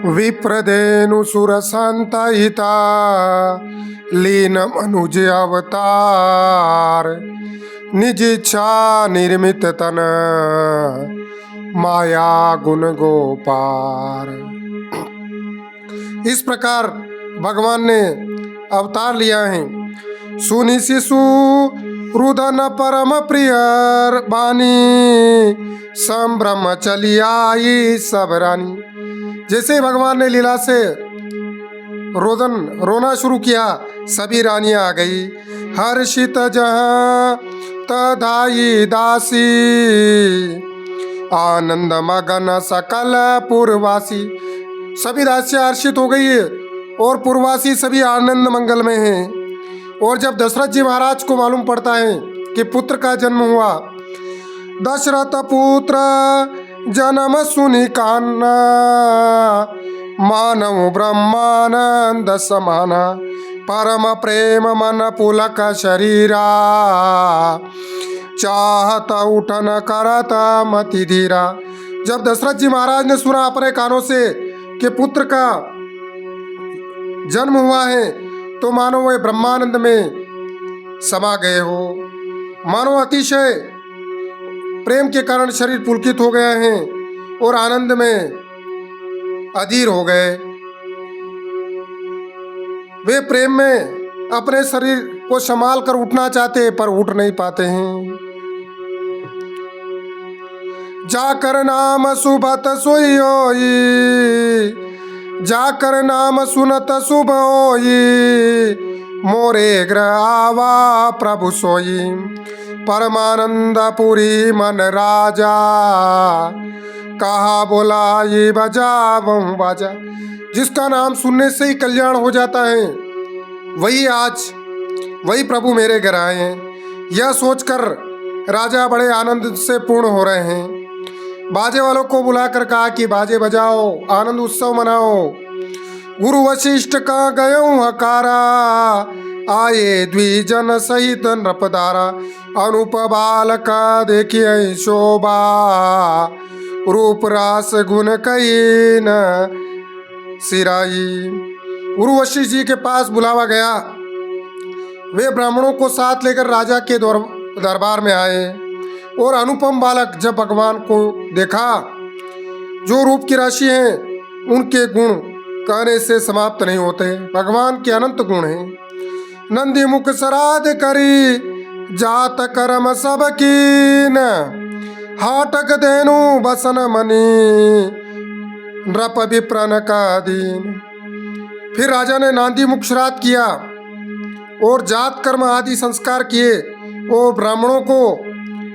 विप्रधेनु सुर संतहिता लीन मनुज अवतार निज इच्छा निर्मित तन माया गुण गोपार। इस प्रकार भगवान ने अवतार लिया है। सुनि शिशु रुदन परम प्रिय बानी संभ्रम चली आई सब रानी। जैसे ही भगवान ने लीला से रोना शुरू किया, सभी रानियां आ गई। हर्षित जहाँ तदाई दासी आनंद मगन सकल पुरवासी। सभी दासियां हर्षित हो गई है और पुरवासी सभी आनंद मंगल में हैं। और जब दशरथ जी महाराज को मालूम पड़ता है कि पुत्र का जन्म हुआ, दशरथ पुत्र जन्म सुनि कान्ना मानव ब्रह्मानंद समाना परम प्रेम मन पुलक शरीरा चाहत उठन करत मति धीरा। जब दशरथ जी महाराज ने सुना अपने कानों से कि पुत्र का जन्म हुआ है, तो मानो वे ब्रह्मानंद में समा गए हो। मानो अतिशय प्रेम के कारण शरीर पुलकित हो गए हैं और आनंद में अधीर हो गए। वे प्रेम में अपने शरीर को संभाल कर उठना चाहते पर उठ नहीं पाते हैं। जाकर नाम सुबत सोई होई, जाकर नाम सुनत शुभ होई, मोरे ग्रह आवा प्रभु सोई। परमानंद पुरी मन राजा, कहा बोलाई बजाऊं बाजा। जिसका नाम सुनने से ही कल्याण हो जाता है, वही प्रभु मेरे घर आए हैं। यह सोचकर राजा बड़े आनंद से पूर्ण हो रहे हैं। बाजे वालों को बुलाकर कहा कि बाजे बजाओ, आनंद उत्सव मनाओ। गुरु वशिष्ठ का गयो हकारा, आए द्विजन सहित नृपधारा। अनुप बालक देखिए शोभा, रूप रास गुण कही न सिराई। गुरु वशिष्ठ जी के पास बुलावा गया। वे ब्राह्मणों को साथ लेकर राजा के दरबार में आए और अनुपम बालक जब भगवान को देखा, जो रूप की राशि है, उनके गुण कहने से समाप्त नहीं होते। भगवान के अनंत गुण हैं। नंदी मुख श्राद्ध करी जात कर्म सब कीन, हाटक देनु बसन मनी नृप विप्रन का दीन। फिर राजा ने नांदी मुख श्राद्ध किया और जात कर्म आदि संस्कार किए और ब्राह्मणों को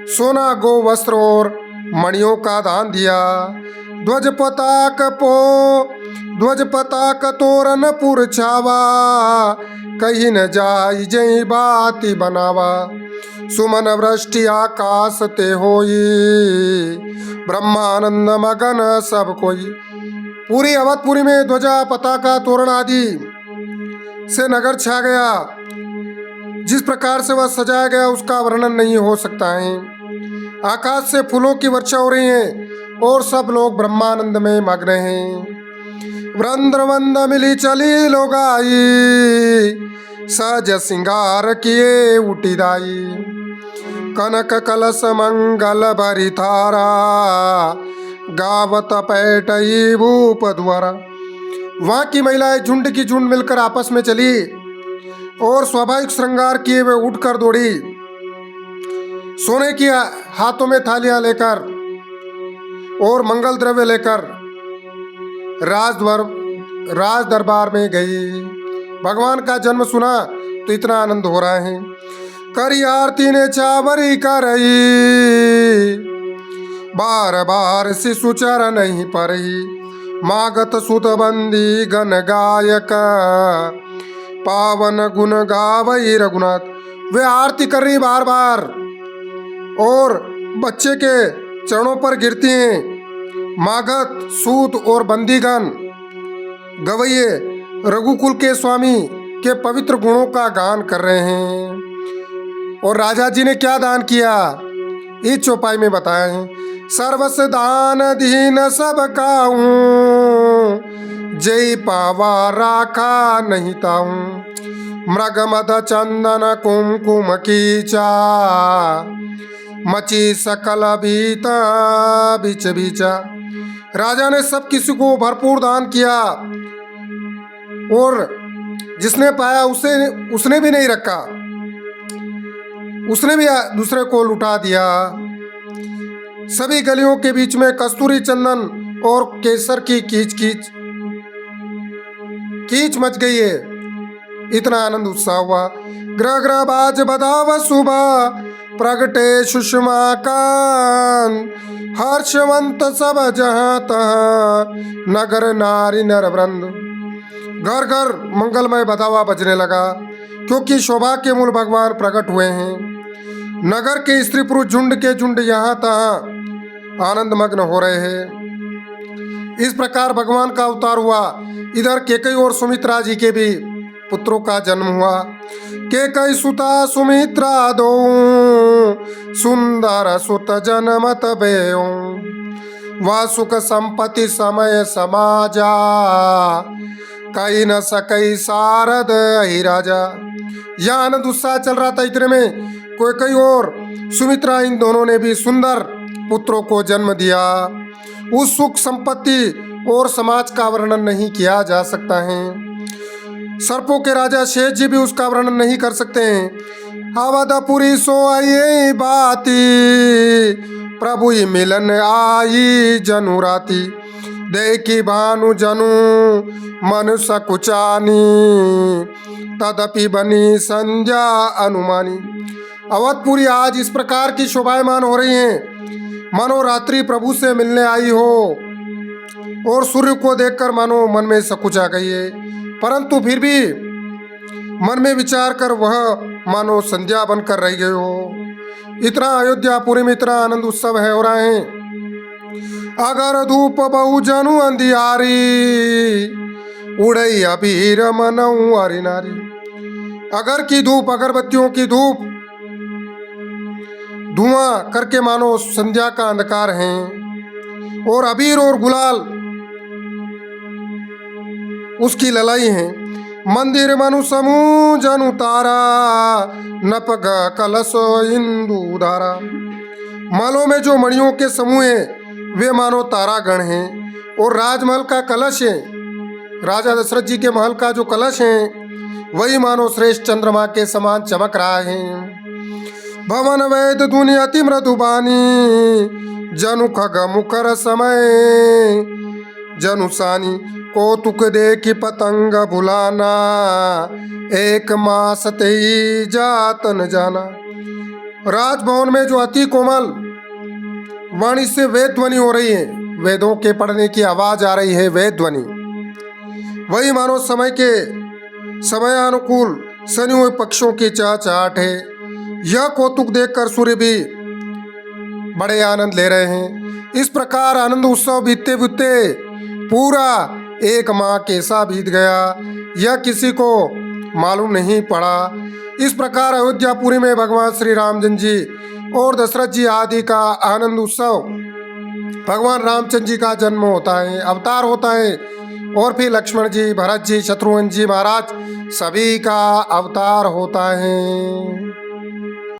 सोना, गो, वस्त्र और मणियों का दान दिया। ध्वज पताक तोरन पुर छावा, कहीं न जाई जई बाती बनावा। सुमन वृष्टि आकाश ते होई, ब्रह्मानंद मगन सब कोई। पूरी अवधपुरी में ध्वजा, पताका, तोरण आदि से नगर छा गया। जिस प्रकार से वह सजाया गया उसका वर्णन नहीं हो सकता है। आकाश से फूलों की वर्षा हो रही है और सब लोग ब्रह्मानंद में मग्न हैं। वृंद्रवंद मिली चली लोगाई, सज सिंगार किए उठीदाई। कनक कलश मंगल भरी थारा, गावत पैटई भूप द्वारा। वहाँ की महिलाएं झुंड की झुंड मिलकर आपस में चली और स्वाभाविक श्रृंगार किए वे उठकर दौड़ी। सोने की हाथों में थालियां लेकर और मंगल द्रव्य लेकर राज दरबार में गई। भगवान का जन्म सुना तो इतना आनंद हो रहा है। करी आरती ने चावरी करई, बार बार शिशु चर नहीं परही। मागत सुत बंदी गण गायक, पावन गुण गावई रघुनाथ। वे आरती कर रही बार बार और बच्चे के चरणों पर गिरती हैं। मागत, सूत और बंदीगण गवैये रघुकुल के स्वामी के पवित्र गुणों का गान कर रहे हैं। और राजा जी ने क्या दान किया, इस चौपाई में बताया है। सर्वस दान दीन सब काहूँ, जय पावा राखा नहीं ताऊं, मृग मद चंदन कुमकुम कीचा, मची सकल बीता बिच बीचा। राजा ने सब किसी को भरपूर दान किया और जिसने पाया उसने भी नहीं रखा, उसने भी दूसरे को लुटा दिया। सभी गलियों के बीच में कस्तूरी चंदन और केसर की कीच मच गई है। इतना आनंद उत्साह हुआ। ग्रह ग्रह बाज बधाव सुबह, प्रगटे सुषमा कान, हर्षवंत सब जहां तहां, नगर नारी नर वृंद। घर घर मंगलमय बधावा बजने लगा, क्योंकि शोभा के मूल भगवान प्रकट हुए हैं। नगर के स्त्री पुरुष झुंड के झुंड यहाँ तहाँ आनंद मग्न हो रहे हैं। इस प्रकार भगवान का अवतार हुआ। इधर केकई और सुमित्रा जी के भी पुत्रों का जन्म हुआ। केकई सुता सुमित्रा दो, सुंदर सुत जनमत बेओ, वह सुख संपत्ति समय समाजा, कई न सकई सारद ही राजा। यह आनंद उत्साह चल रहा था। इतने में कोई और सुमित्रा इन दोनों ने भी सुंदर पुत्रों को जन्म दिया। उस सुख संपत्ति और समाज का वर्णन नहीं किया जा सकता है। सर्पों के राजा शेष जी भी उसका वर्णन नहीं कर सकते हैं। अवधपुरी सो आई बाती, प्रभु ही मिलन आई जनु राती, देखी भानु जनु मन सकुचानी, तदपि बनी संज्ञा अनुमानी। अवधपुरी आज इस प्रकार की शोभायमान हो रही हैं, मानो रात्रि प्रभु से मिलने आई हो, और सूर्य को देखकर मानो मन में सकुचा गई है, परंतु फिर भी मन में विचार कर वह मानो संध्या बनकर रह गए हो। इतना अयोध्यापुरी में इतना आनंद उत्सव है हो रहा है। अगर धूप बहु जनु अंधियारी, उड़ई अबीर मनऊ हरि नारी। अगर की धूप, अगरबत्तियों की धूप धुआं करके मानो संध्या का अंधकार है, और अबीर और गुलाल उसकी ललाई है। मंदिर मनु समूह जनु तारा, नपग कलश इंदु धारा। मालों में जो मणियों के समूह हैं वे मानो तारागण हैं, और राजमहल का कलश है, राजा दशरथ जी के महल का जो कलश है वही मानो श्रेष्ठ चंद्रमा के समान चमक रहा है। भवन वेद धुनि अति मृदुबानी, जनु खग मुखर समय जनु सानी। कौतुक देखी पतंग भुलाना, एक मास तेई जातन जाना। राजभवन में जो अति कोमल वाणी से वेद ध्वनि हो रही है, वेदों के पढ़ने की आवाज आ रही है, वेद ध्वनि, वही मानो समय के समयानुकूल सनी हुए पक्षों की चहचहाट है। यह कौतुक देखकर सूर्य भी बड़े आनंद ले रहे हैं। इस प्रकार आनंद उत्सव बीतते बीतते पूरा एक माह कैसा बीत गया यह किसी को मालूम नहीं पड़ा। इस प्रकार अयोध्यापुरी में भगवान श्री रामचंद्र जी और दशरथ जी आदि का आनंद उत्सव, भगवान रामचंद्र जी का जन्म होता है, अवतार होता है, और फिर लक्ष्मण जी, भरत जी, शत्रुघ्न जी महाराज सभी का अवतार होता है।